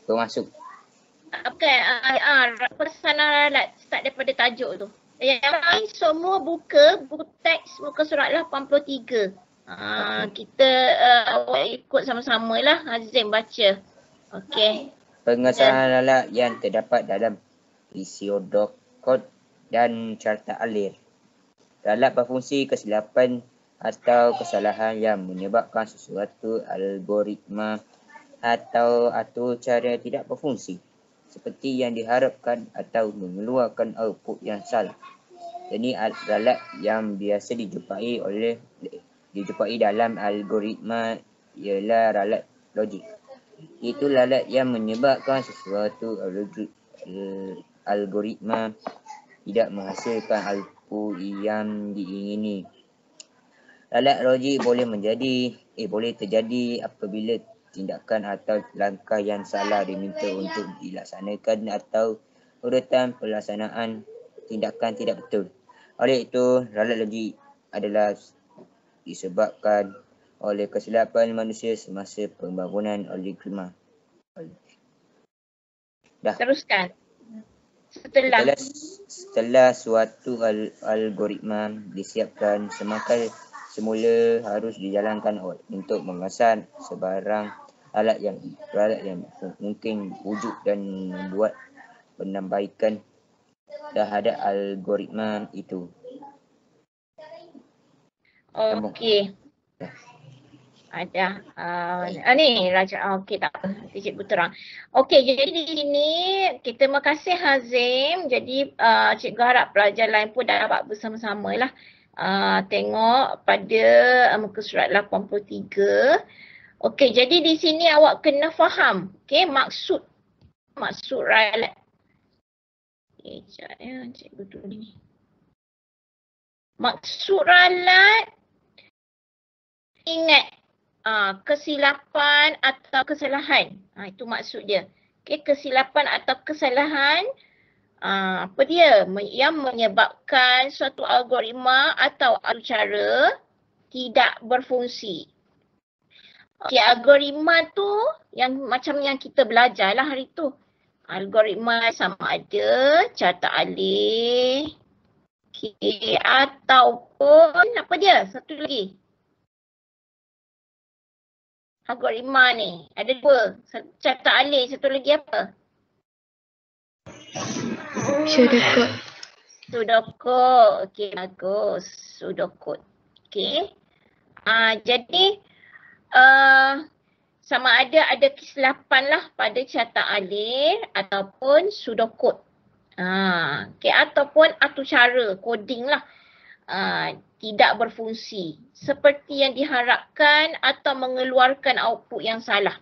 bermasuk. Pesanan ralat start daripada tajuk tu. Yang lain semua buka buku teks muka surat 83. Kita ikut sama-sama lah Hazim baca. Okey. Pengesahan ralat yang terdapat dalam pseudocode dan carta alir. Ralat berfungsi kesilapan atau kesalahan yang menyebabkan sesuatu algoritma atau cara tidak berfungsi seperti yang diharapkan atau mengeluarkan output yang salah. Ini ralat yang biasa dijumpai dalam algoritma ialah ralat logik. Itu ralat yang menyebabkan sesuatu algoritma tidak menghasilkan output yang diingini. Ralat logik boleh terjadi apabila tindakan atau langkah yang salah diminta untuk dilaksanakan atau urutan pelaksanaan tindakan tidak betul. Oleh itu, ralat logik adalah disebabkan oleh kesilapan manusia semasa pembangunan algoritma. Teruskan. Setelah suatu algoritma disiapkan, semula harus dijalankan untuk mengesan sebarang ralat yang mungkin wujud dan membuat penambahkan terhadap algoritma itu. Okey. Ada ni Raja. Okey, tak apa. Nanti cikgu terang. Okey, jadi di sini kita terima kasih Hazim. Jadi cikgu harap pelajar lain pun dapat bersama-sama lah. Tengok pada muka surat 83. Okey, jadi di sini awak kena faham maksud ralat. Okey, sekejap ya, cikgu tulis ni. Maksud ralat, ingat kesilapan atau kesalahan. Itu maksud dia. Okey, kesilapan atau kesalahan apa dia? Yang menyebabkan suatu algoritma atau cara tidak berfungsi. Okey, algoritma tu yang macam yang kita belajar lah hari tu. Algoritma sama ada carta alih, ataupun apa dia? Satu lagi. Algoritma ni ada dua. Carta alih, satu lagi apa? Pseudocode. Pseudocode. Okey, bagus. Pseudocode. Okey. Jadi sama ada kesilapan lah pada carta alih ataupun pseudocode. Okey, ataupun cara coding lah tidak berfungsi seperti yang diharapkan atau mengeluarkan output yang salah.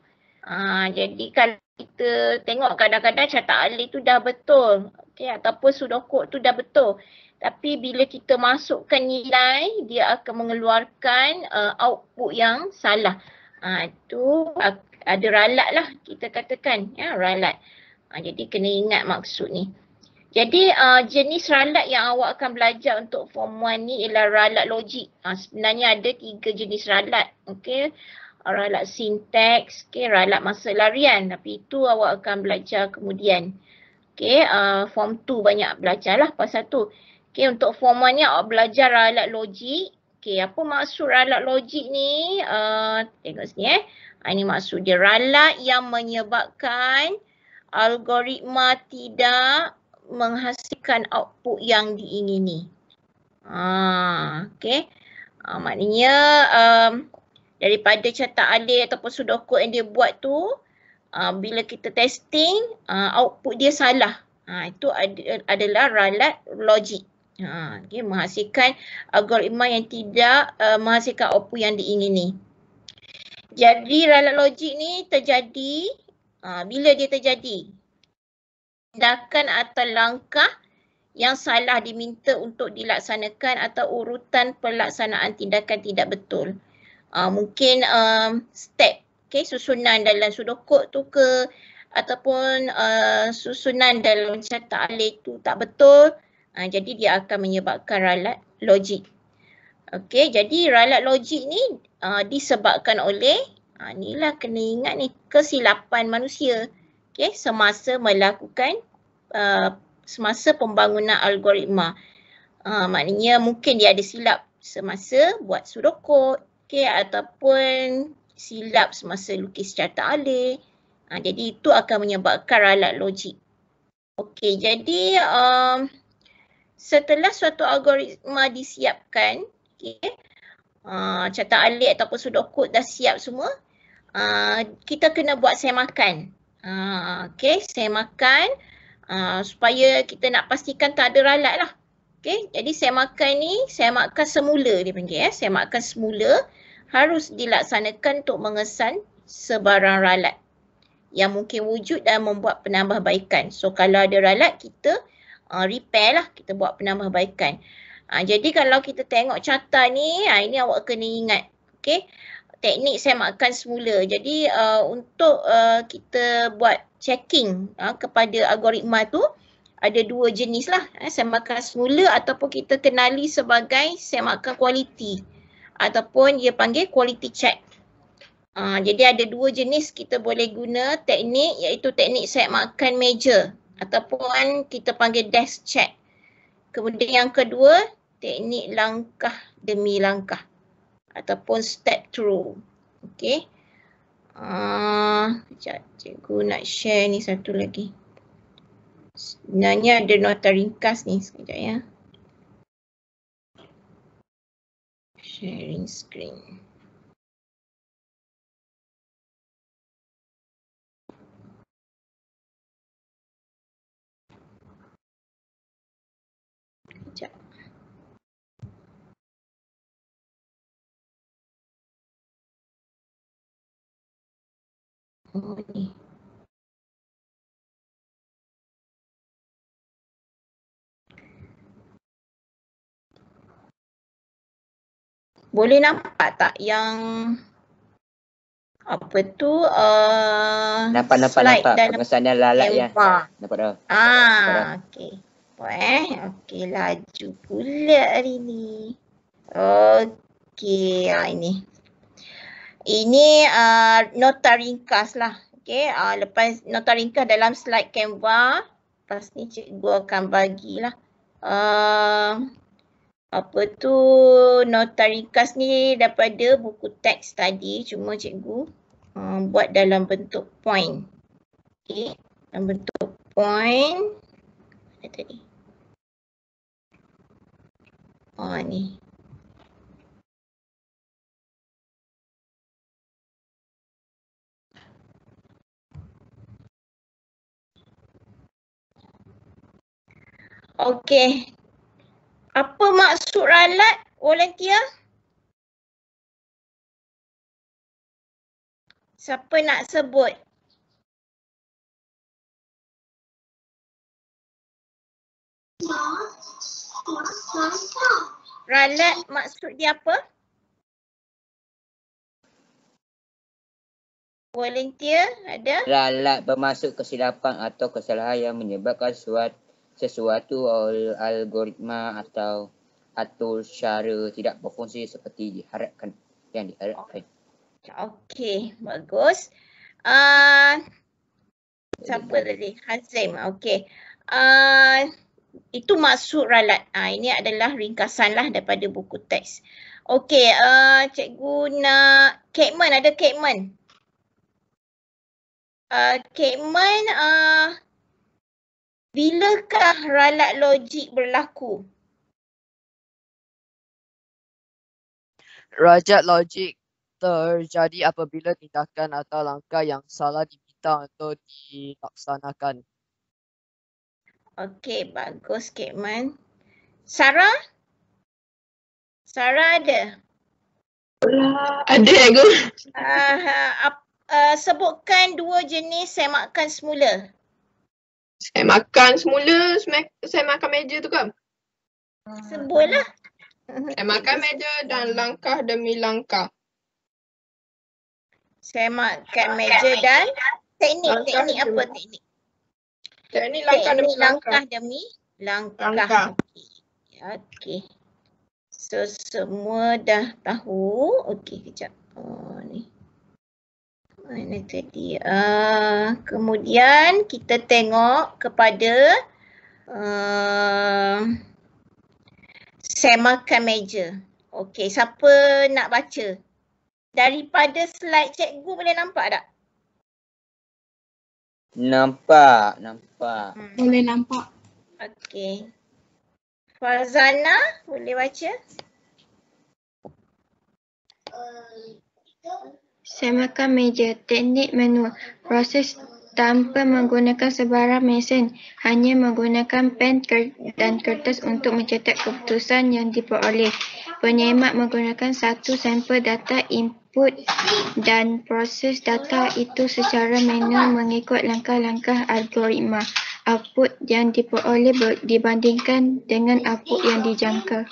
Jadi kalau kita tengok kadang-kadang carta alih tu dah betul, ataupun pseudocode tu dah betul. Tapi bila kita masukkan nilai, dia akan mengeluarkan output yang salah. Itu ada ralat lah kita katakan, ralat. Jadi kena ingat maksud ni. Jadi jenis ralat yang awak akan belajar untuk form 1 ni ialah ralat logik. Sebenarnya ada 3 jenis ralat. Okey. Ralat sinteks, ralat masa larian. Tapi itu awak akan belajar kemudian. Okey, form 2 banyak belajar lah pasal tu. Okey, untuk form 1 ni awak belajar ralat logik. Okey, apa maksud ralat logik ni? Tengok sini ini maksud dia, ralat yang menyebabkan algoritma tidak menghasilkan output yang diingini. Okey. Maknanya daripada carta alih ataupun pseudocode yang dia buat tu, bila kita testing, output dia salah. Itu adalah ralat logik. Okay, menghasilkan algoritma yang tidak menghasilkan output yang diingini. Jadi ralat logik ni terjadi bila dia terjadi? Tindakan atau langkah yang salah diminta untuk dilaksanakan atau urutan pelaksanaan tindakan tidak betul. Mungkin step, susunan dalam pseudocode tu ke, ataupun susunan dalam carta alih tu tak betul. Jadi dia akan menyebabkan ralat logik. Okey, jadi ralat logik ni disebabkan oleh, inilah kena ingat ni, kesilapan manusia. Okey, semasa melakukan semasa pembangunan algoritma. Maknanya mungkin dia ada silap semasa buat pseudocode, okey, ataupun silap semasa lukis carta alih. Jadi itu akan menyebabkan ralat logik. Okey, jadi setelah suatu algoritma disiapkan, okey, carta alih ataupun pseudocode dah siap semua, kita kena buat semakan. Okey, semakan supaya kita nak pastikan tak ada ralat lah. Okey, jadi semakan ni, semakan semula dia panggil. Semakan semula harus dilaksanakan untuk mengesan sebarang ralat yang mungkin wujud dan membuat penambahbaikan. So kalau ada ralat, kita repair lah, kita buat penambahbaikan. Jadi kalau kita tengok carta ni, ini awak kena ingat. Okey, teknik semakan semula. Jadi untuk kita buat checking kepada algoritma tu, ada dua jenis lah. Semakan semula ataupun kita kenali sebagai semakan kualiti. Ataupun dia panggil quality check. Jadi ada dua jenis kita boleh guna teknik, iaitu teknik semakan meja ataupun kita panggil desk check. Kemudian yang kedua, teknik langkah demi langkah ataupun step through. Okey. Sekejap, cikgu nak share ni satu lagi. Sebenarnya ada nota ringkas ni, sekejap ya. Sharing screen. Sekejap. Oh ni. Boleh nampak tak yang apa tu Nampak. Pengesanan lalat ya. Nampak dah. Okey. Okey, laju pula hari ni. Okey, ini. Ini nota ringkas lah. Okey, lepas nota ringkas dalam slide Canva, lepas ni cikgu akan bagilah. Apa tu, nota ringkas ni daripada buku teks tadi, cuma cikgu buat dalam bentuk point. Okey, dalam bentuk point. Mana tadi? Ni. Okey. Apa maksud ralat, volunteer? Siapa nak sebut? Ralat maksud dia apa? Volunteer ada? Ralat bermaksud kesilapan atau kesalahan yang menyebabkan sesuatu algoritma atau cara tidak berfungsi seperti diharapkan. Okey, bagus. Siapa tadi? Hazim. Okey. Itu maksud ralat. Ini adalah ringkasan lah daripada buku teks. Okey, cikgu nak Kekman, ada Kekman? Kekman, bilakah ralat logik berlaku? Ralat logik terjadi apabila tindakan atau langkah yang salah diminta untuk dilaksanakan. Okey, bagus Kekman. Sarah? Sarah ada? Ada cikgu. Sebutkan dua jenis semakan semula. Semakan semula, semakan meja tu kan? Sebutlah. Semakan meja dan langkah demi langkah. Semakan meja dan teknik apa teknik? Teknik langkah demi langkah demi langkah. Okey. So semua dah tahu. Okey, kejap. Ni. Mana tadi? Kemudian kita tengok kepada semakan meja. Okey, siapa nak baca? Daripada slide cikgu boleh nampak tak? Nampak. Boleh nampak. Okey. Farzana boleh baca? Semakan meja, teknik manual, proses tanpa menggunakan sebarang mesin, hanya menggunakan pen dan kertas untuk mencetak keputusan yang diperoleh. Penyemak menggunakan satu sampel data input dan proses data itu secara manual mengikut langkah-langkah algoritma. Output yang diperoleh dibandingkan dengan output yang dijangka.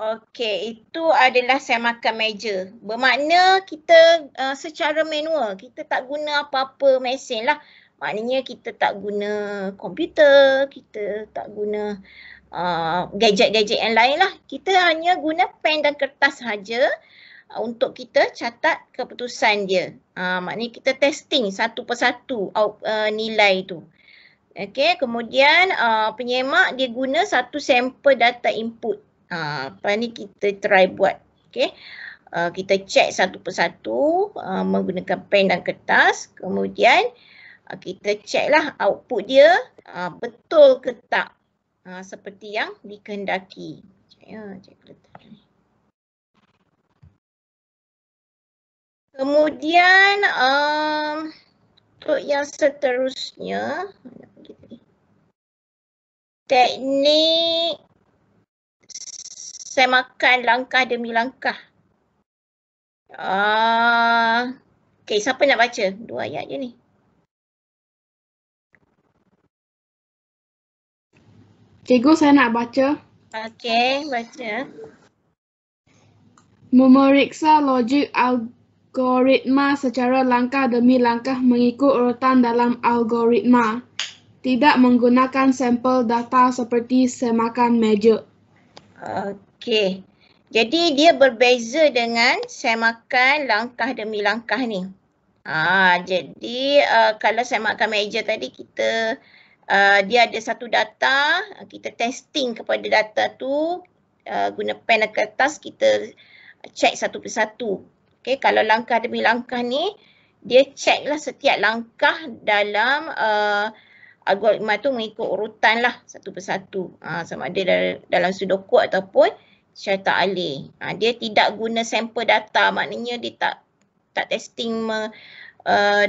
Okey, itu adalah semakan meja. Bermakna kita secara manual, kita tak guna apa-apa mesin lah. Maknanya kita tak guna komputer, kita tak guna gadget-gadget yang lain lah. Kita hanya guna pen dan kertas sahaja untuk kita catat keputusan dia. Maknanya kita testing satu persatu nilai tu. Okey, kemudian penyemak dia guna satu sampel data input. Apa ni kita try buat. Okey. Kita check satu persatu menggunakan pen dan kertas. Kemudian kita check lah output dia betul ke tak seperti yang dikehendaki. Kemudian untuk yang seterusnya, teknik semakan langkah demi langkah. Okey, siapa nak baca? 2 ayat je ni. Cikgu, saya nak baca. Okey, baca. Memeriksa logik algoritma secara langkah demi langkah mengikut urutan dalam algoritma. Tidak menggunakan sampel data seperti semakan meja. Okey. Jadi dia berbeza dengan semakan langkah demi langkah ni. Jadi kalau semakan meja tadi kita dia ada satu data, kita testing kepada data tu guna pen dan kertas, kita check satu persatu. Okey, kalau langkah demi langkah ni dia check lah setiap langkah dalam algoritma tu mengikut urutan lah satu persatu. Sama ada dalam pseudocode ataupun cetak alih. Dia tidak guna sampel data, maknanya dia tak testing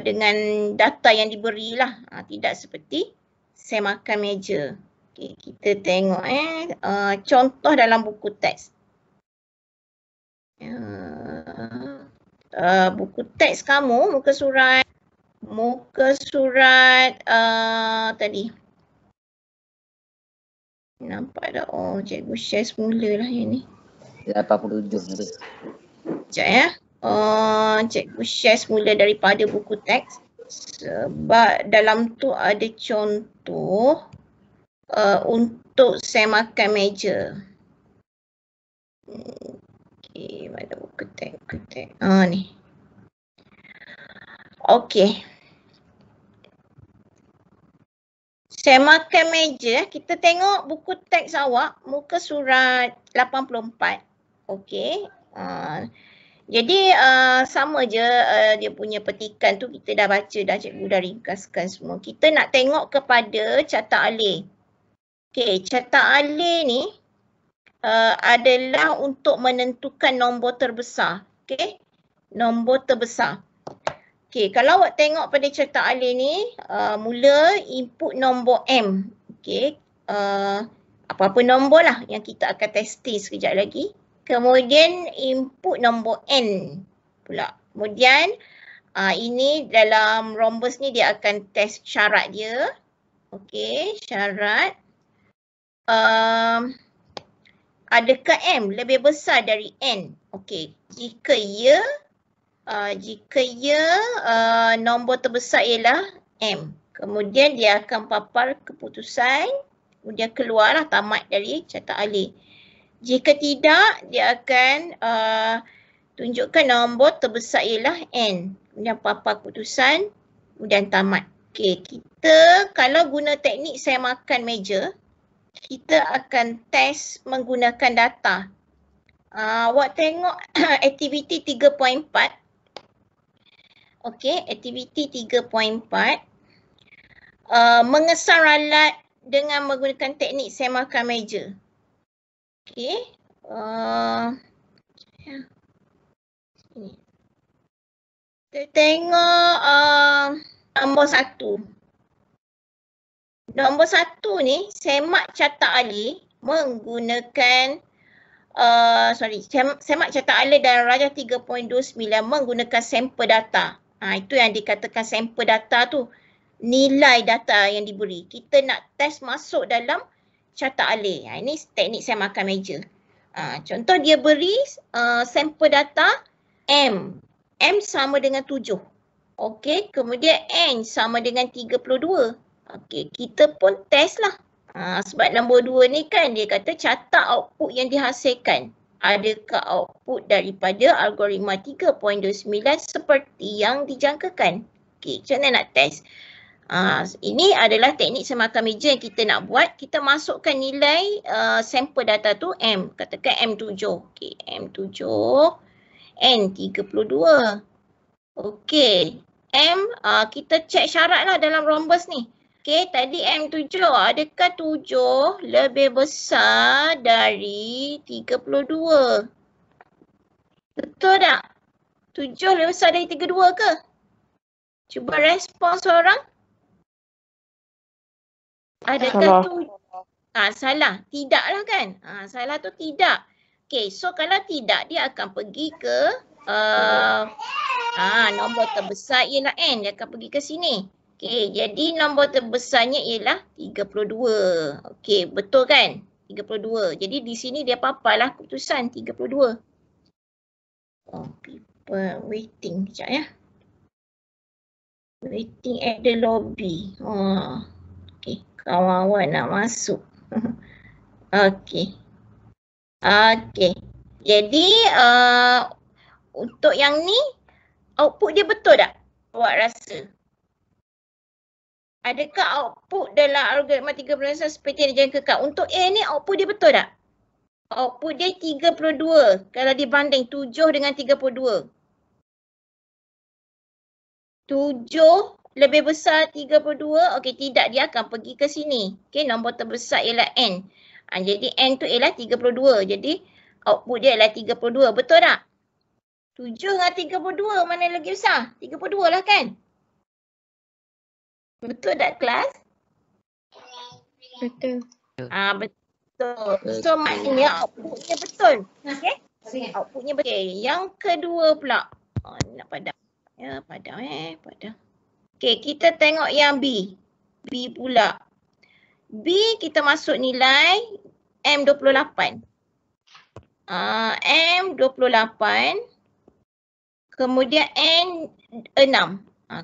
dengan data yang diberi lah. Tidak seperti semakan meja. Okay, kita tengok contoh dalam buku teks. Buku teks kamu muka surat tadi. Nampak tak? Oh, cikgu share semula lah yang ni. 87 nanti. Sekejap ya. Cikgu share semula daripada buku teks. Sebab dalam tu ada contoh untuk semakan meja. Okey, mana buku teks? Ni. Okey. Semakan meja, kita tengok buku teks awak, muka surat 84. Okey. Jadi sama je dia punya petikan tu kita dah baca dah, cikgu dah ringkaskan semua. Kita nak tengok kepada catak alih. Okey, catak alih ni adalah untuk menentukan nombor terbesar. Okey, nombor terbesar. Okey, kalau awak tengok pada catak alih ni, mula input nombor M. Okey, apa-apa nombor lah yang kita akan testing sekejap lagi. Kemudian input nombor N pula. Kemudian ini dalam rhombus ni dia akan test syarat dia. Okey, syarat. Adakah M lebih besar dari N? Okey, jika ya, nombor terbesar ialah M. Kemudian dia akan papar keputusan, kemudian keluarlah tamat dari catak alih. Jika tidak, dia akan tunjukkan nombor terbesar ialah N. kemudian papan keputusan, kemudian tamat. Okey, kita kalau guna teknik semakan meja, kita akan test menggunakan data. Awak tengok aktiviti 3.4. Okey, aktiviti 3.4. Mengesan ralat dengan menggunakan teknik semakan meja. Okey. Kita tengok nombor 1. Nombor 1 ni semak catak alih menggunakan semak catak alih dalam rajah 3.29 menggunakan sampel data. Itu yang dikatakan sampel data tu. Nilai data yang diberi. Kita nak test masuk dalam catak alih. Ini teknik semakan meja. Contoh dia beri sampel data M. M sama dengan 7. Okey, kemudian N sama dengan 32. Okey, kita pun test lah. Sebab nombor 2 ni kan dia kata catat output yang dihasilkan. Adakah output daripada algoritma 3.29 seperti yang dijangkakan? Okey, macam mana nak test? Ini adalah teknik semakan meja yang kita nak buat. Kita masukkan nilai sampel data tu M. Katakan M7. Okey, M7. N32. Okey. M, kita cek syarat lah dalam rhombus ni. Okey, tadi M7. Adakah 7 lebih besar dari 32? Betul tak? 7 lebih besar dari 32 ke? Cuba respon seorang. Adakah tu? Salah. Tidak lah kan? Salah tu tidak. Okey, so kalau tidak dia akan pergi ke nombor terbesar ialah N. Dia akan pergi ke sini. Okey, jadi nombor terbesarnya ialah 32. Okey, betul kan? 32. Jadi di sini dia paparlah keputusan 32. People waiting sekejap ya. Waiting at the lobby. Okey, kawan-kawan nak masuk. Okey. Okey. Jadi untuk yang ni output dia betul tak? Awak rasa? Adakah output dalam algoritma 3.29 seperti yang dijangkakan? Untuk A ni output dia betul tak? Output dia 32 kalau dibanding 7 dengan 32. 7 lebih besar 32. Okey, tidak, dia akan pergi ke sini. Okey, nombor terbesar ialah N. Jadi N tu ialah 32. Jadi output dia ialah 32. Betul tak? 7 dengan 32 mana lagi besar? 32 lah kan? Betul tak kelas? Betul. Betul. So maknanya outputnya betul. Okey? Outputnya betul. Okay. Yang kedua pula. Nak padam. Ya, padam padam. Okey, kita tengok yang B. B pula. B kita masuk nilai M28. M28. Kemudian N6.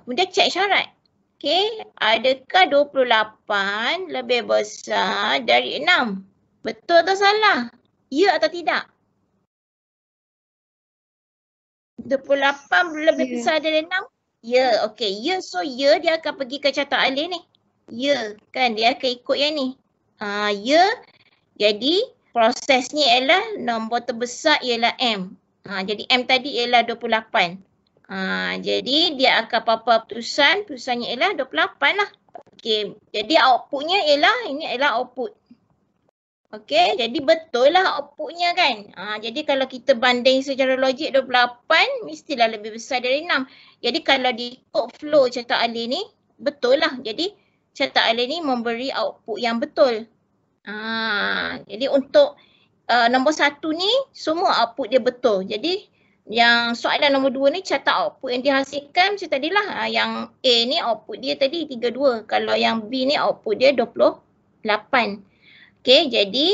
Kemudian cek syarat. Okey, adakah 28 lebih besar dari 6? Betul atau salah? Ya atau tidak? 28 lebih besar dari 6? Ya, okey. Ya, so ya dia akan pergi ke catak alih ni. Ya, kan dia akan ikut yang ni. Ya, jadi proses ni ialah nombor terbesar ialah M. Jadi M tadi ialah 28. Jadi dia akan papar putusannya ialah 28 lah. Okey, jadi outputnya ialah, ini ialah output. Okey, jadi betul lah outputnya kan. Jadi kalau kita banding secara logik 28 mestilah lebih besar dari 6. Jadi kalau diikut flow catak alih ni, betul lah. Jadi catak alih ni memberi output yang betul. Jadi untuk nombor 1 ni semua output dia betul. Jadi yang soalan nombor 2 ni catat output yang dihasilkan macam tadilah. Yang A ni output dia tadi 32. Kalau yang B ni output dia 28. Okey, jadi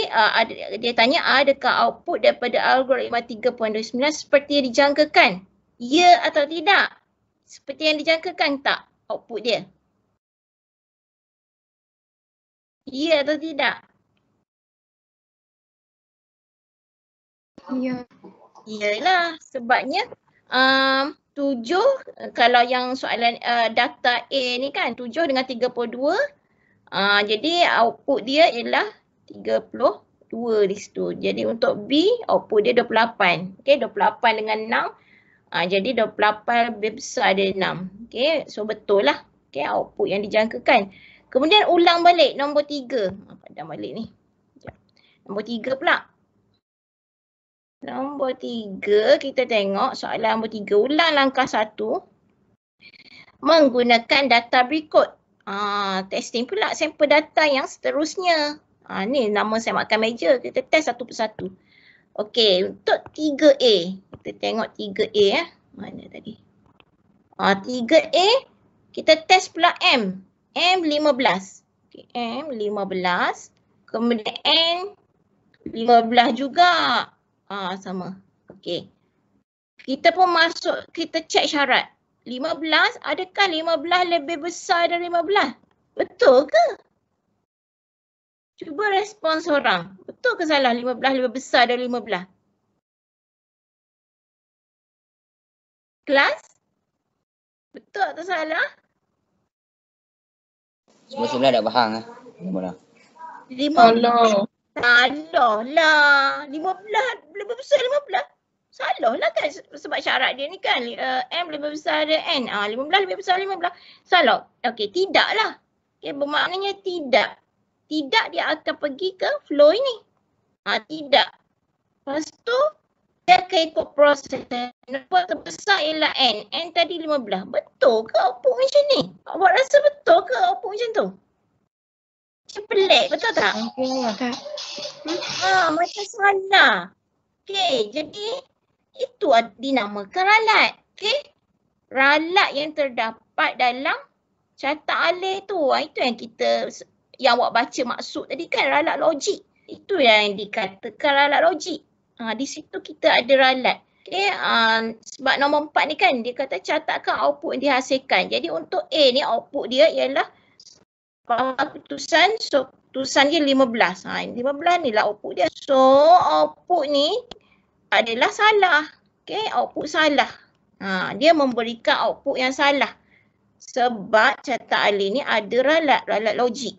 dia tanya adakah output daripada algoritma 3.29 seperti yang dijangkakan? Ya atau tidak? Seperti yang dijangkakan tak output dia? Ya atau tidak? Ya. Iyalah, sebabnya kalau yang soalan data A ni kan 7 dengan 32. Jadi output dia ialah 32 di situ. Jadi untuk B output dia 28. Okey, 28 dengan 6. Jadi 28 lebih besar dari 6. Okey, so betul lah. Okey, output yang dijangkakan. Kemudian ulang balik nombor 3. Padam balik ni. Sekejap. Nombor 3 pula. Nombor 3 kita tengok soalan nombor 3. Ulang langkah 1 menggunakan data berikut. Testing pula sampel data yang seterusnya. Ni nama saya makan meja. Kita test satu persatu. Okey, untuk 3A. Kita tengok 3A Mana tadi? 3A kita test pula M. M15. Okay, M15. Kemudian N 15 juga. Sama. Okey. Kita pun masuk, kita cek syarat. 15, adakah 15 lebih besar dari 15? Betul ke? Cuba respon seorang. Betul ke salah 15 lebih besar dari 15? Kelas? Betul atau salah? Semua dah faham lah. Mula. 15. Salah lah. 15 lebih besar 15. Salah lah kan sebab syarat dia ni kan M lebih besar dari N. 15 lebih besar 15. Salah. Okey, tidak lah. Okey, bermaknanya tidak. Tidak dia akan pergi ke flow ini. Tidak. Lepas tu dia akan ikut proses. Nombor terbesar ialah N. N tadi 15. Betul ke output macam ni? Awak rasa betul ke output macam tu? Macam pelik, betul tak? Tak. Macam salah. Okey, jadi itu dinamakan ralat. Okey. Ralat yang terdapat dalam carta alih tu. Itu yang awak baca maksud tadi kan, ralat logik. Itu yang dikatakan ralat logik. Di situ kita ada ralat. Okey, sebab nombor 4 ni kan dia kata catatkan output yang dihasilkan. Jadi untuk A ni output dia ialah keputusan, so keputusan dia 15. 15 ni lah output dia. So output ni adalah salah. Okey, output salah. Dia memberikan output yang salah. Sebab carta alih ni ada ralat logik.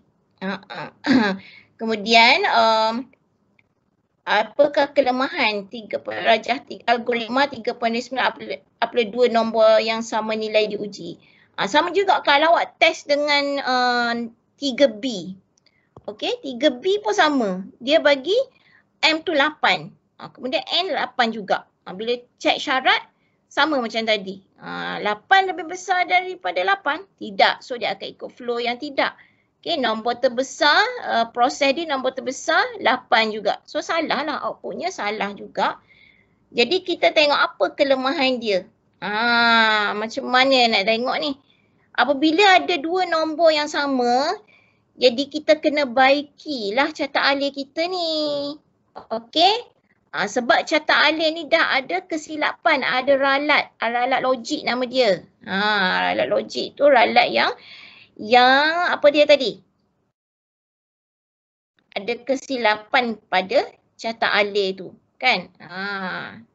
Kemudian apakah kelemahan algoritma 3.9 apabila dua nombor yang sama nilai diuji? Sama juga kalau awak test dengan 3B. Okey, 3B pun sama. Dia bagi M tu 8. Kemudian N 8 juga. Bila cek syarat sama macam tadi. 8 lebih besar daripada 8? Tidak. So dia akan ikut flow yang tidak. Okey, nombor terbesar, proses dia nombor terbesar 8 juga. So salah lah, outputnya salah juga. Jadi kita tengok apa kelemahan dia. Macam mana nak tengok ni? Apabila ada dua nombor yang sama, jadi kita kena baikilah carta alih kita ni. Okey? Sebab carta alih ni dah ada kesilapan, ada ralat logik nama dia. Ralat logik tu ralat yang apa dia tadi? Ada kesilapan pada carta alih tu, kan?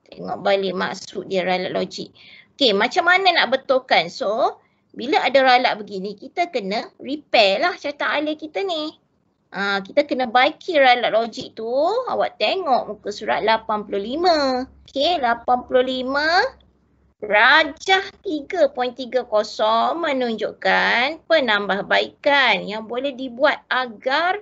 Tengok balik maksud dia ralat logik. Okey, macam mana nak betulkan? So, bila ada ralat begini, kita kena repair lah carta alih kita ni. Kita kena baiki ralat logik tu. Awak tengok muka surat 85. Okey, 85 rajah 3.30 menunjukkan penambahbaikan yang boleh dibuat agar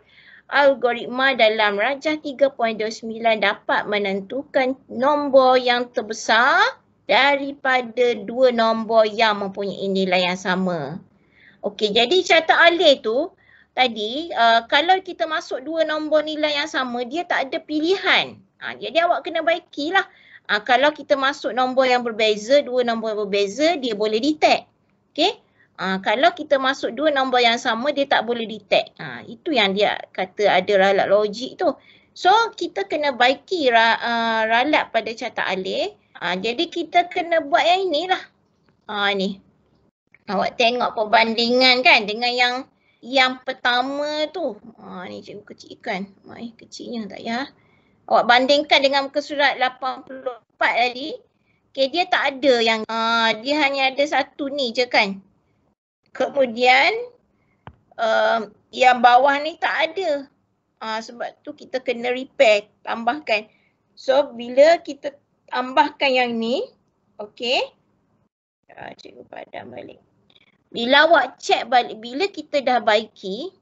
algoritma dalam rajah 3.29 dapat menentukan nombor yang terbesar daripada dua nombor yang mempunyai nilai yang sama. Okey, jadi carta alih tu tadi kalau kita masuk dua nombor nilai yang sama, dia tak ada pilihan. Jadi awak kena baikilah. Kalau kita masuk nombor yang berbeza, dua nombor yang berbeza, dia boleh detect. Okey? Kalau kita masuk dua nombor yang sama, dia tak boleh detect. Itu yang dia kata ada ralat logik tu. So, kita kena baiki ralat pada carta alih. Jadi kita kena buat yang inilah. Ni. Awak tengok perbandingan kan dengan yang pertama tu. Ni cikgu kecilkan. Kecilnya tak ya. Awak bandingkan dengan muka surat 84 tadi. Okay, dia tak ada yang, dia hanya ada satu ni je kan. Kemudian yang bawah ni tak ada. Sebab tu kita kena repair, tambahkan. So bila kita tambahkan yang ni, okay. Cikgu padam balik. Bila awak check balik, bila kita dah baiki,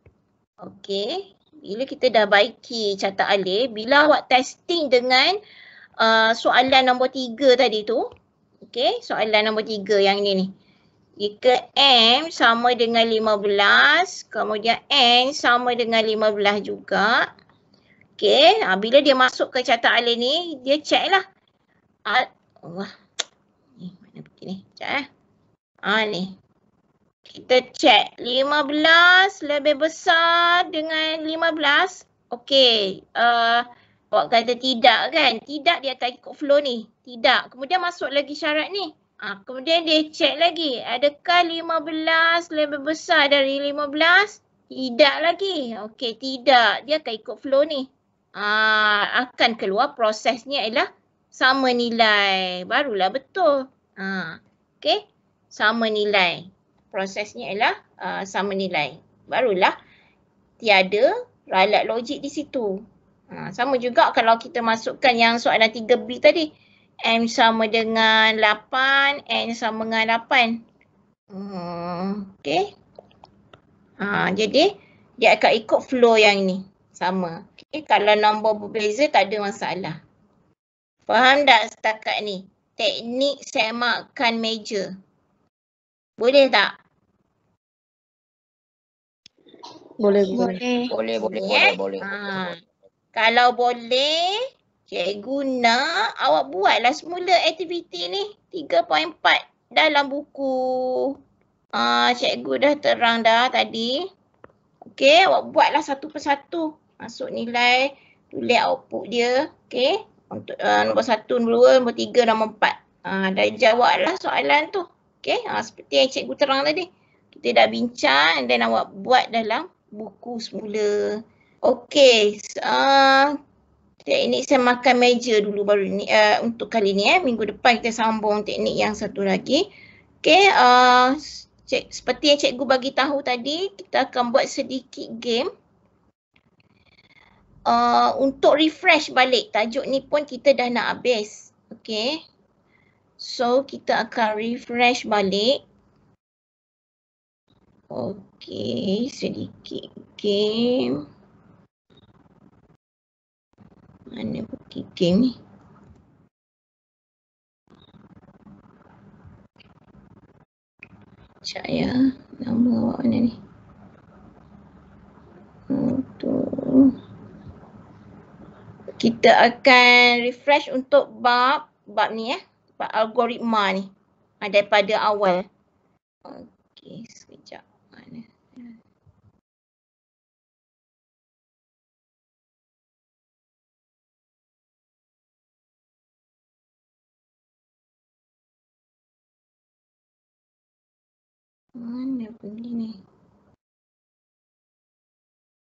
okay. Bila kita dah baiki carta alih, bila awak testing dengan soalan nombor 3 tadi tu, okay, soalan nombor 3 yang ni. Jika M sama dengan 15, kemudian N sama dengan 15 juga. Okay, bila dia masuk ke carta alih ni, dia check lah. Wah, ni mana pergi ni? Sekejap ni. Kita check 15 lebih besar dengan 15. Okay, awak kata tidak kan? Tidak, dia akan ikut flow ni. Tidak. Kemudian masuk lagi syarat ni. Kemudian dia check lagi. Adakah 15 lebih besar dari 15? Tidak lagi. Okey, tidak. Dia akan ikut flow ni. Akan keluar prosesnya ialah sama nilai. Barulah betul. Okey, sama nilai. Prosesnya ialah sama nilai. Barulah tiada ralat logik di situ. Sama juga kalau kita masukkan yang soalan 3B tadi. M sama dengan 8, N sama dengan 8. Okey. Jadi dia akan ikut flow yang ni. Sama. Okay. Kalau nombor berbeza tak ada masalah. Faham tak setakat ni? Teknik semakan meja. Boleh tak? Boleh. Boleh. Kalau boleh, cikgu nak awak buatlah semula aktiviti ni 3.4 dalam buku. Cikgu dah terang dah tadi. Okey, awak buatlah satu persatu. Masuk nilai, tulis output dia. Okey, untuk nombor 1, nombor 2, nombor 3, nombor 4. Dah jawablah soalan tu. Okey, seperti yang cikgu terang tadi. Kita dah bincang dan awak buat dalam buku semula. Okey, teknik semakan meja dulu baru ni untuk kali ni. Minggu depan kita sambung teknik yang satu lagi. Okey, seperti yang cikgu bagi tahu tadi, kita akan buat sedikit game. Untuk refresh balik, tajuk ni pun kita dah nak habis. Okey. So, kita akan refresh balik. Okey, sedikit game. Mana pergi game ni? Sekejap ya, nama awak mana ni? Kita akan refresh untuk bab ni bab algoritma ni. Daripada awal. Okey, sekejap. Mana? Mana pergi ni?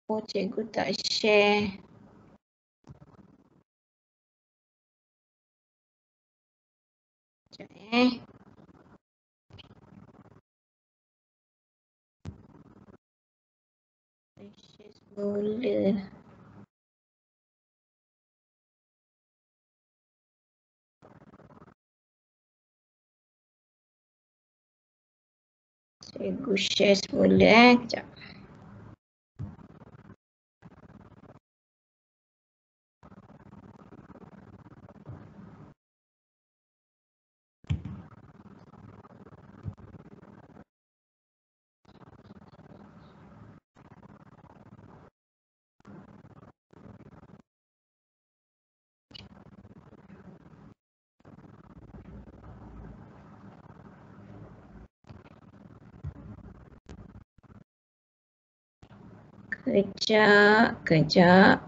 Oh, cikgu tak share. Sekejap share semula. Cikgu share semula Sekejap. Kejap.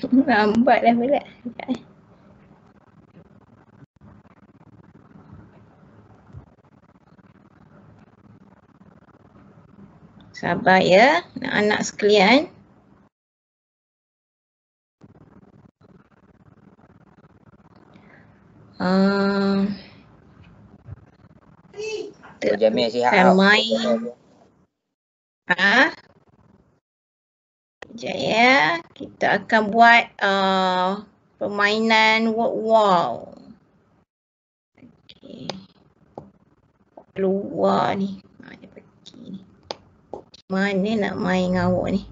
Lambatlah pula. Sabar ya, anak-anak sekalian. Cikgu Jamil sihat Akan tau. main. Sekejap ya. Kita akan buat permainan word wall. Okey. Keluar ni. Dia pergi ni. Mana nak main dengan awak ni?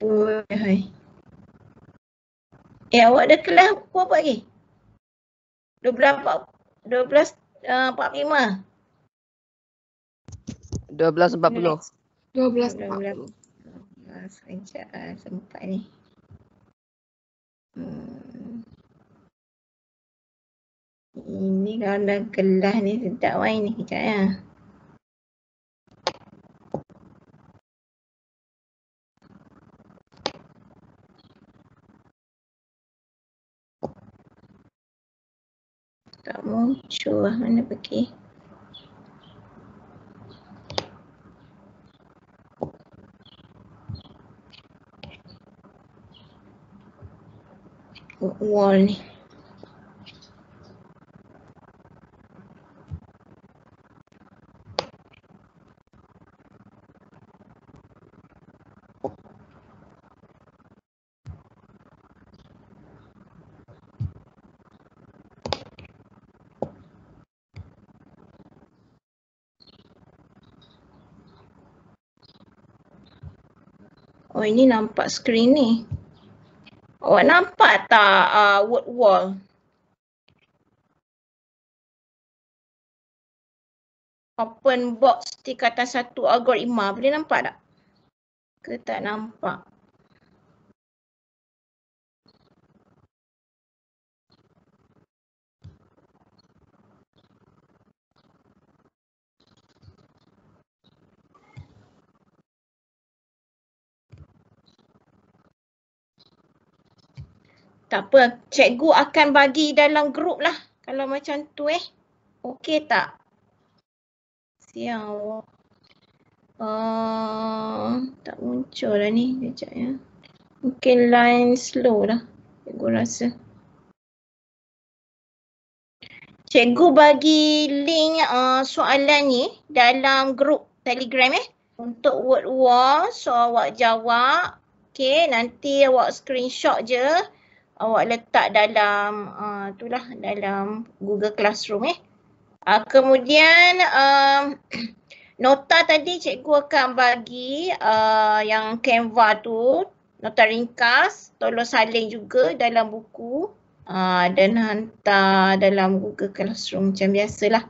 Pun. Awak ada kelas berapa lagi? 12.45. 12.40. 12.40. Sekejap sempat ni. Ini kalau dah kelas ni sedap main ni. Sekejap ya. Tak muncul lah, mana pergi? Wall ni. Oh, ini nampak skrin ni. Awak nampak tak word wall? Open box tingkatan 1 algoritma. Boleh nampak tak? Ke tak nampak? Tak apa, cikgu akan bagi dalam grup lah. Kalau macam tu Okey tak? Siap. Tak muncul lah ni. Sekejap ya. Mungkin line slow lah. Cikgu rasa. Cikgu bagi link soalan ni dalam grup Telegram untuk word wall. So awak jawab. Okey, nanti awak screenshot je. Awak letak dalam itulah dalam Google Classroom kemudian nota tadi cikgu akan bagi yang Canva tu, nota ringkas, tolong salin juga dalam buku dan hantar dalam Google Classroom macam biasalah.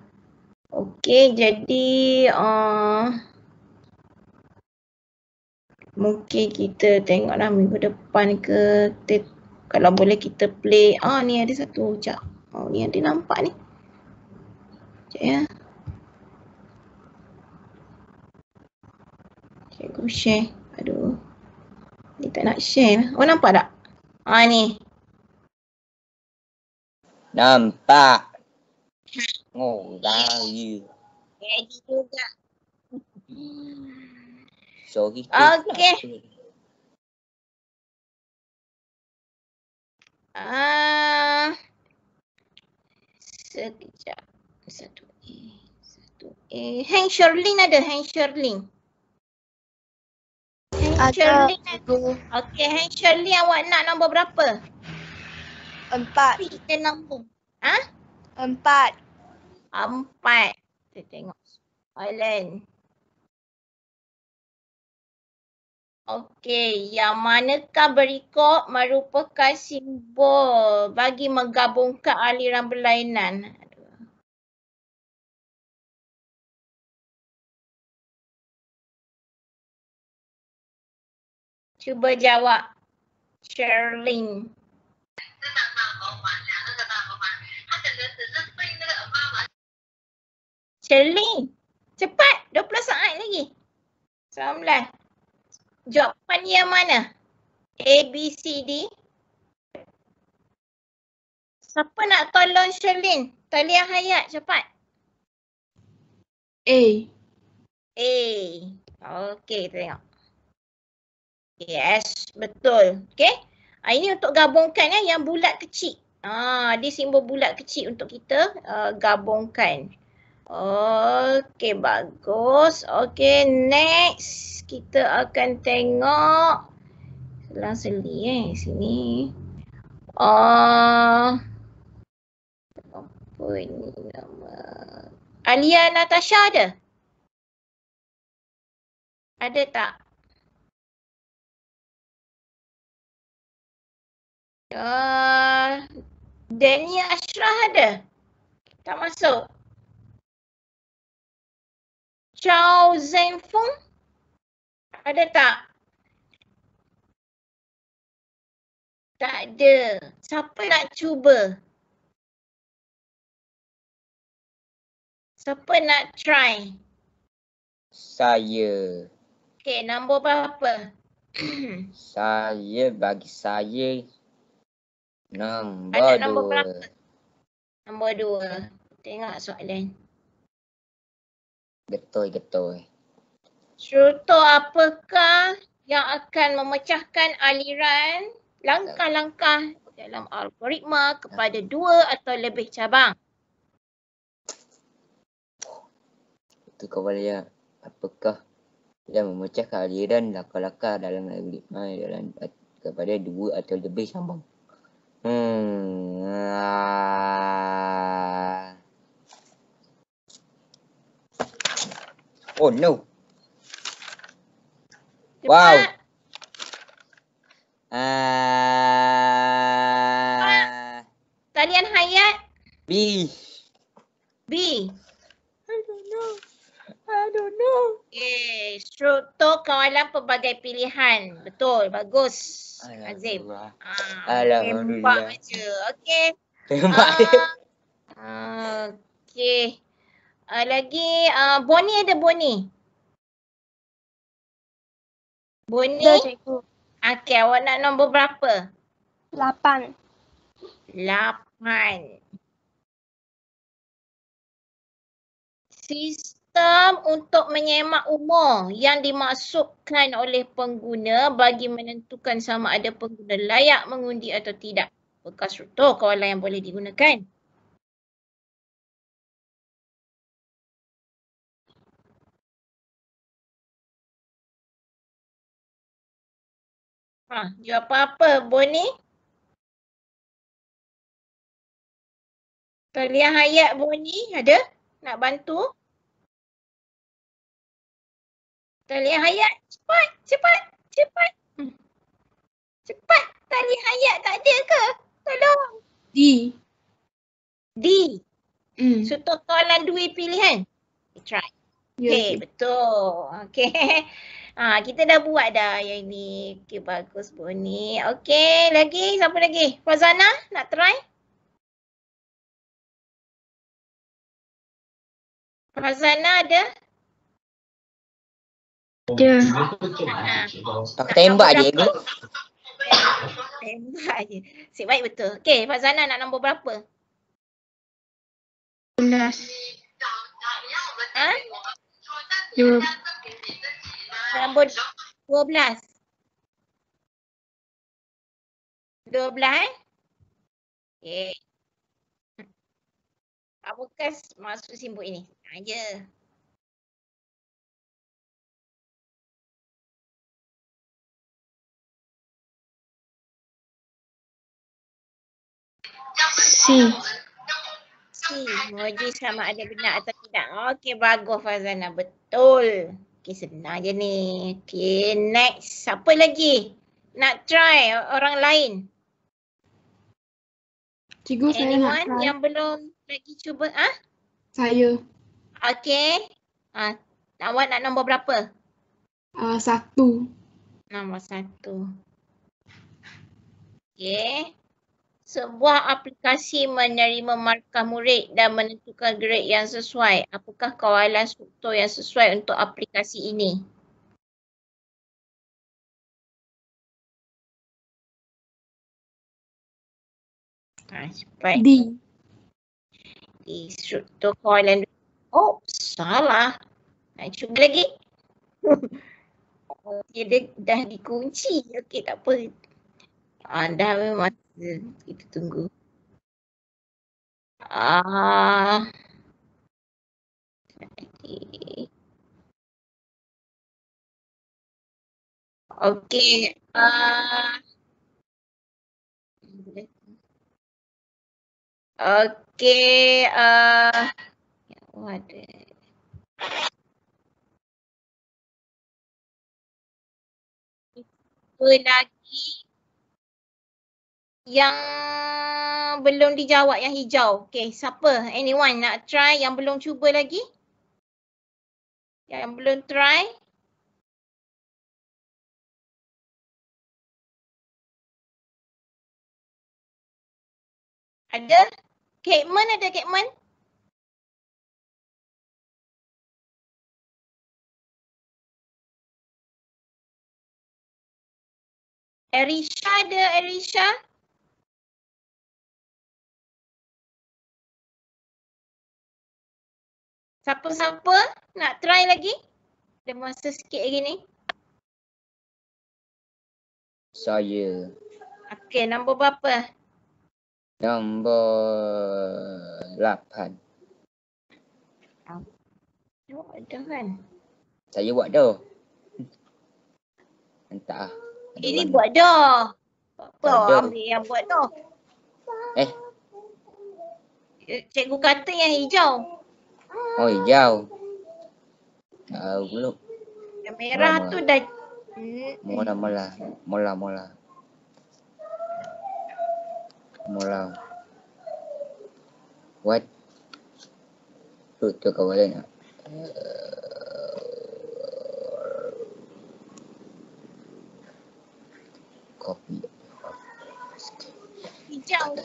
Okey, jadi mungkin kita tengoklah minggu depan ke kalau boleh kita play. Ni ada satu sekejap. Ni ada nampak ni. Sekejap ya. Cikgu share. Aduh. Dia tak nak share. Nampak tak? Ni. Nampak. Oh, lagi. Jadi juga. Sorry. Okey. Sekejap. Satu A. Hang Sherlyn ada. Hang Sherlyn. Ada. Okey, Hang Sherlyn awak nak nombor berapa? 4. Kita nombor. 4. 4. Kita tengok soalan. Okey, yang manakah berikut merupakan simbol bagi menggabungkan aliran berlainan? Cuba jawab, Sherlyn. Sherlyn, cepat, 20 saat lagi. 19. Jawapan yang mana? A, B, C, D. Siapa nak tolong Sherlyn? Taliah Hayat, cepat. A. A. Okey, kita tengok. Yes, betul. Okey. Ini untuk gabungkan yang bulat kecil. Dia simbol bulat kecil untuk kita gabungkan. Okey, bagus. Okey, next kita akan tengok selang-seli sini. Apa ini nama? Alia Natasha ada? Ada tak? Dania Ashraf ada? Tak masuk. Chow Zenfeng ada tak? Tak ada. Siapa nak cuba? Siapa nak try? Saya. Okay, nombor berapa? Bagi saya nombor Ada nombor 2. berapa? Nombor 2. Tengok soalan. Betul. Struktur apakah yang akan memecahkan aliran langkah-langkah dalam algoritma kepada 2 atau lebih cabang? Itu kawalnya apakah yang memecahkan aliran langkah-langkah dalam algoritma dalam kepada 2 atau lebih cabang? Oh no. Cepat. Wow. Talian hayat B. B. I don't know. Okay, struktur kawalan pelbagai pilihan. Betul, bagus. Azim. Alhamdulillah. Tembak je. Okey. Tembak je. Okey. Lagi Bonnie ada Bonnie? Bonnie? Dah, cikgu. Okey, awak nak nombor berapa? 8. 8. Sistem untuk menyemak umur yang dimasukkan oleh pengguna bagi menentukan sama ada pengguna layak mengundi atau tidak. Bekas struktur kawalan yang boleh digunakan. Jawab apa Bonnie? Talian hayat Bonnie ada? Nak bantu? Talian hayat, cepat. Cepat, talian hayat tak ada ke? Tolong. D. Struktur kawalan 2 pilihan. Try. Okay, betul. Okay. Kita dah buat dah yang ni. Okay, bagus Bonnie. Okay, lagi? Siapa lagi? Fazana, nak try? Fazana ada? Ada. Tak tembak je tu. Tembak je. Asyik baik betul. Okay, Fazana nak nombor berapa? 12. Ha? 2. Nombor 12. 12 Okay. Apakah maksud simbol ini? Aja. C. Emoji sama ada benar atau tidak. Okey, bagus Fazana. Betul. Okey, senang je ni. Okey, next. Siapa lagi nak try orang lain? Cikgu, saya nak Anyone try. yang belum lagi cuba? Saya. Okey. Awak nak nombor berapa? 1. Nombor 1. Okey. Sebuah aplikasi menerima markah murid dan menentukan grade yang sesuai. Apakah kawalan struktur yang sesuai untuk aplikasi ini? Cepat. D. Di struktur kawalan. Oh, salah. Cuba lagi. Dia dah dikunci. Okey, tak apa. Dah memang kita tunggu. Okey. Okey. Ada. Apa lagi yang belum dijawab yang hijau? Okey, siapa? Anyone nak try yang belum cuba lagi? Yang belum try? Ada? Kekman ada Kekman? Erisha ada Erisha? Siapa-siapa nak try lagi? Ada masa sikit lagi ni. Saya. Okey, nombor berapa? Nombor 8. Jawab ada kan? Saya buat dah. Entah. Ini buat dah. Apa Ada. ambil yang buat dah? Cikgu kata yang hijau. Oh, hijau. Tahu pula. Yang merah tu dah. Mula. What? Tu kawalan. Copy. Hijau.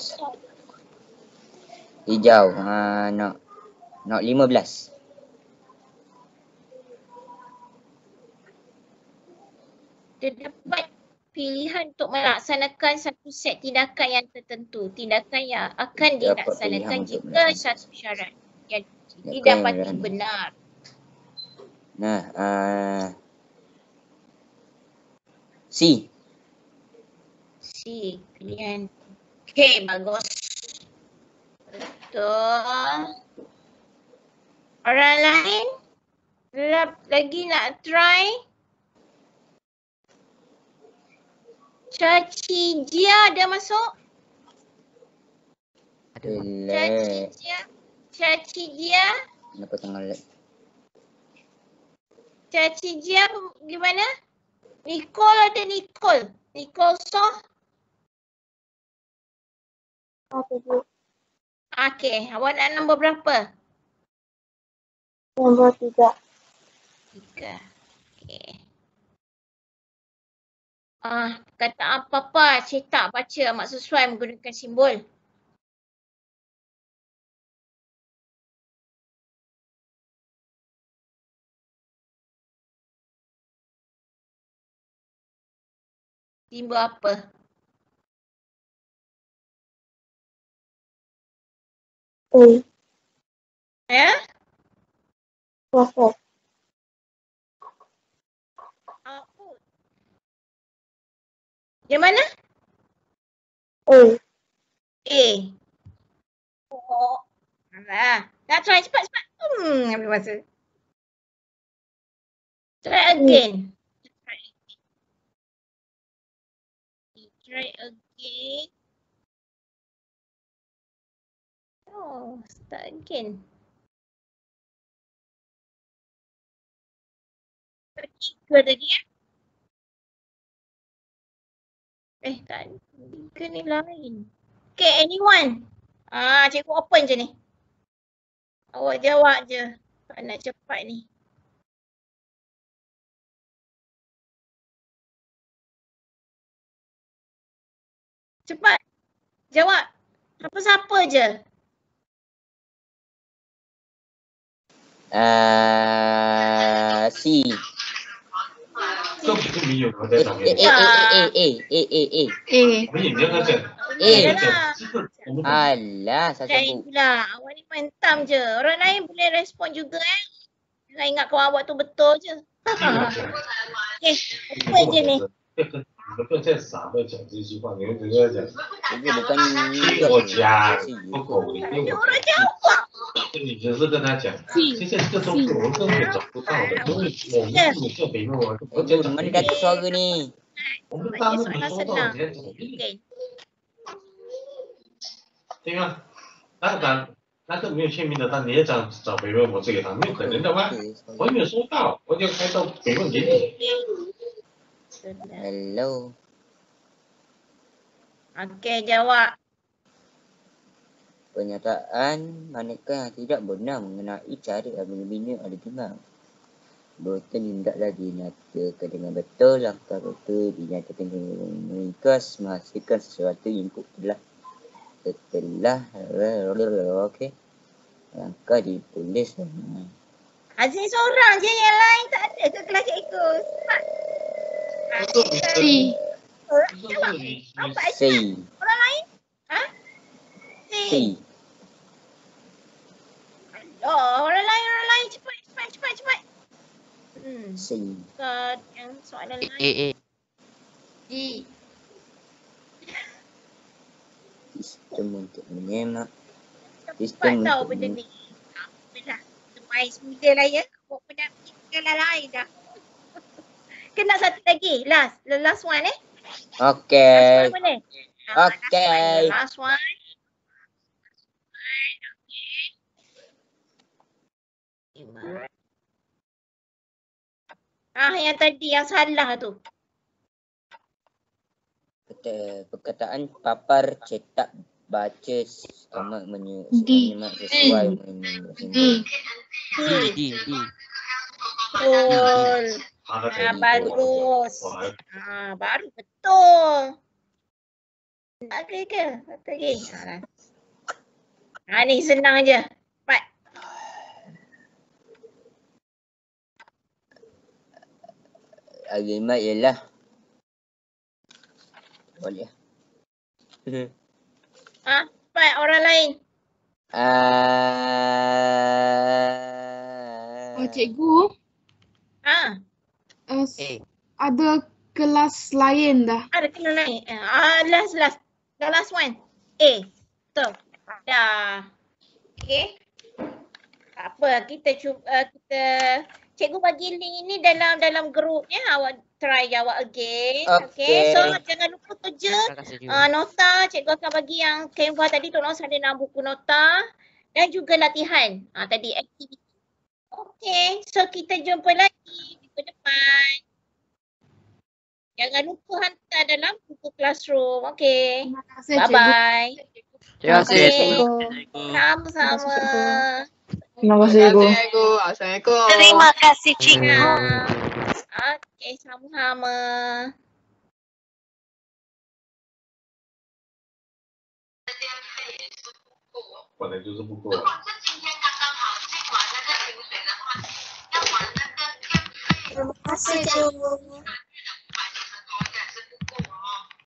Hijau. Nak 15. Terdapat pilihan untuk melaksanakan satu set tindakan yang tertentu. Tindakan yang akan Terdapat dilaksanakan pilihan untuk jika satu syarat yang Tindakan didapati yang benar. C. Pilihan. Okey, bagus. Betul. Orang lain? Lagi nak try? Caci Jia ada masuk? Caci Jia? Kenapa tengah lag? Caci Jia gimana? Nicole ada Nicole. Nicole Soh? Okey, awak nak nombor berapa? Nombor 3. 3. Okey. Kata apa-apa, cetak baca amat sesuai menggunakan simbol. Simbol apa? Ya? Proses. Apa? Yang mana? A. Oh. Alah. Nak try cepat. Ambil masa. Try again. Try again. Oh, start again. Tiga tadi ya? Tak. Tiga ni lain. Okay, anyone? Cikgu open je ni. Awak jawab je. Tak nak cepat ni. Cepat. Jawab. Siapa-siapa je. C. Alah, saya sebut. Itulah. Awak ni mentam je. Orang lain boleh respon juga Saya ingat kawan awak tu betul je. Okey, apa je ni? 你们不要再傻的讲这句话，你们只是讲 Dia bukan 听我讲，不够，你听我 Orang 讲。 jawab. 你只是跟他讲，现在这个东西我们根本找不到的，因为我们自己做北面，我们讲 Mana datuk suara ni? 我们当时没说到人家走地， Okey. 对吗？那个没有签名的单，你也找北面模式给他，没有可能的吗？我也没有收到，我就开到北面给你。 Hello. Okey, jawab. Pernyataan manakah yang tidak benar mengenai cara bina ada timang. Betul hendaklah dinyatakan dengan betul. Langkah betul dinyatakan dengan mengikas menghasilkan sesuatu input setelah okey. Langkah ditulis. Azim seorang je, yang lain tak ada ke kelas cikgu? C. Orang jawab. Apa C. Orang lain? Ha? C. Oh, orang lain. Cepat. C. Yang soalan lain. A. D. Sistem untuk menyemak. Cepat Sistem tahu untuk benda ni. Apalah. Semai semula lah ya. Kau pernah fikir lain dah. Kena satu lagi. Last one eh. Okey. Last one boleh? Okey. Last one. Yang tadi yang salah tu. Perkataan papar cetak baca amat D. sesuai D. D. Betul. Bagus. Baru betul. Okey ke? Betul ke? Ni senang je. Cepat. Agama ialah boleh. Cepat orang lain. Cikgu, ada kelas lain dah. Ada kena lain. Last. The last one. A. Betul. Dah. Okay. Tak apa. Kita cikgu bagi link ini dalam grup ya. Awak try jawab again. Okay. So jangan lupa kerja nota. Cikgu akan bagi yang Canva tadi. Tolong salin dalam buku nota. Dan juga latihan. Tadi aktiviti. Okay. So kita jumpa lagi minggu depan. Jangan lupa hantar dalam buku classroom. Okay. Terima kasih, Cikgu. Bye-bye. Terima kasih. Sama-sama. Terima kasih, Cikgu. Assalamualaikum. Terima kasih, Cikgu. Okay, sama-sama.本来就是不够。 Terima kasih, Cikgu.